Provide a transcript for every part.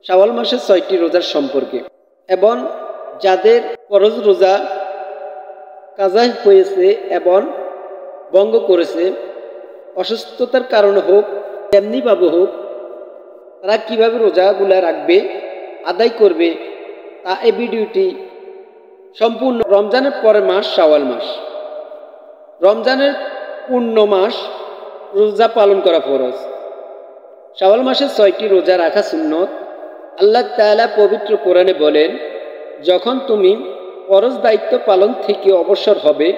শাওয়াল মাসের ৬টি রোজার সম্পর্কে এবং যাদের ফরজ রোজা কাজা হয়েছে এবং ভঙ্গ করেছে, অসুস্থতার কারণে হোক তেমনিভাবে হোক, তারা কীভাবে রোজাগুলা রাখবে, আদায় করবে, তা এই ভিডিওটি সম্পূর্ণ। রমজানের পরের মাস শাওয়াল মাস। রমজানের পূর্ণ মাস রোজা পালন করা ফরজ। শাওয়াল মাসের ৬টি রোজা রাখা সুন্নত। আল্লাহ তাআলা পবিত্র কোরআনে বলেন, যখন তুমি ফরজ দায়িত্ব পালন থেকে অবসর হবে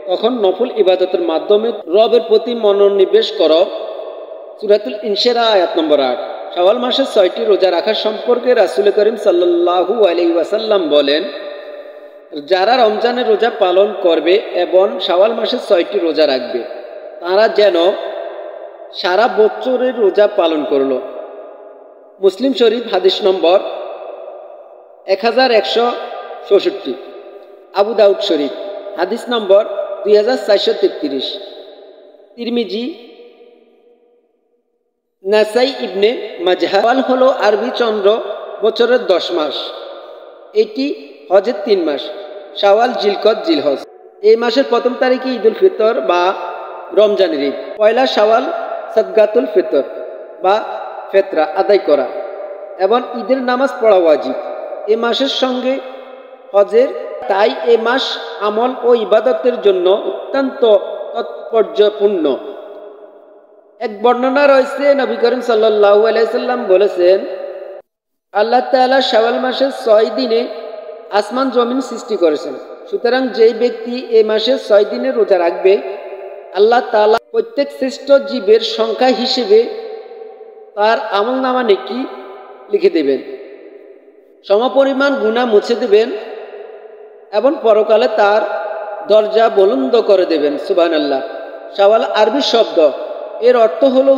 তখন নফল ইবাদতের মাধ্যমে রবের প্রতি মনোনিবেশ করো। সূরাতুল ইনশিরাহ আয়াত নম্বর ৮। শাওয়াল মাসের ৬টি রোজা রাখার সম্পর্কে রাসূল করিম সাল্লাল্লাহু আলাইহি ওয়াসাল্লাম বলেন, যারা রমজানের রোজা পালন করবে এবং শাওয়াল মাসের ৬টি রোজা রাখবে, তারা যেন সারা বছরের রোজা পালন করল। মুসলিম শরীফ হাদিস নম্বর 1166। আবু দাউদ শরীফ হাদিস নম্বর 2433। তিরমিজি, নাসাই, ইবনে মাজাহ। শাওয়াল হলো আরবি চন্দ্র বছরের ১০ মাস। এটি হজের ৩ মাস, শাওয়াল, জিলকদ, জিলহজ। এই মাসের প্রথম তারিখে ঈদুল ফিতর বা রমজানের ঈদ। পয়লা শাওয়াল সাদগাতুল ফিতর বা ফেতরা আদায় করা এবং ঈদের নামাজ পড়া ওয়াজিব। এ মাসের সঙ্গে হজের, তাই এ মাস আমল ও ইবাদতের জন্য অত্যন্ত তাৎপর্যপূর্ণ। এক বর্ণনা রয়েছে, নবী করিম সাল্লাল্লাহু আলাইহি সাল্লাম বলেছেন, আল্লাহ তাআলা শাওয়াল মাসের ৬ দিনে আসমান জমিন সৃষ্টি করেছেন। সুতরাং যেই ব্যক্তি এ মাসের 6 দিনে রোজা রাখবে, আল্লাহ তাআলা প্রত্যেক শ্রেষ্ঠ জীবের সংখ্যা হিসেবে তার আমলনামা নেকি লিখে দেবেন, সমপরিমাণ গুনাহ মুছে দেবেন এবং পরকালে তার দরজা বুলন্দ করে দেবেন। সুবহানাল্লাহ। শাওয়াল আরবি শব্দ, এর অর্থ হলো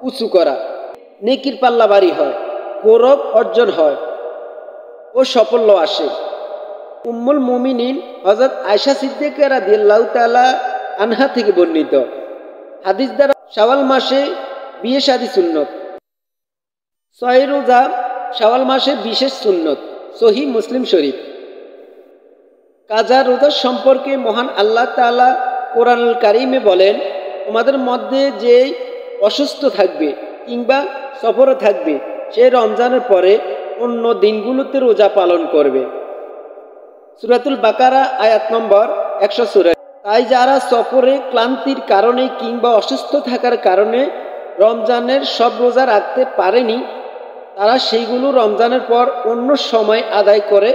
উঁচু করা। নেকির পাল্লা ভারী হয়, গৌরব অর্জন হয় ও সাফল্য আসে। উম্মুল মুমিনিন হযরত আয়েশা সিদ্দিকা রাদিয়াল্লাহু তাআলা আনহা থেকে বর্ণিত হাদিস দ্বারা শাওয়াল মাসে বিয়ে শাদী সুন্নত। ৬ রোজা শাওয়াল মাসে বিশেষ সুন্নত। সহিহ মুসলিম শরীফ। কাজা রোজা সম্পর্কে মহান আল্লাহ তাআলা কোরআনুল কারীমে বলেন, তোমাদের মধ্যে যে অসুস্থ থাকবে কিংবা সফরে থাকবে, সে রমজানের পরে অন্য দিনগুলোতে রোজা পালন করবে। সূরাতুল বাকারা আয়াত নম্বর ১০৪। তাই যারা সফরে ক্লান্তির কারণে কিংবা অসুস্থ থাকার কারণে রমজানের সব রোজা রাখতে পারেনি, তারা সেইগুলো রমজানের পর অন্য সময় আদায় করে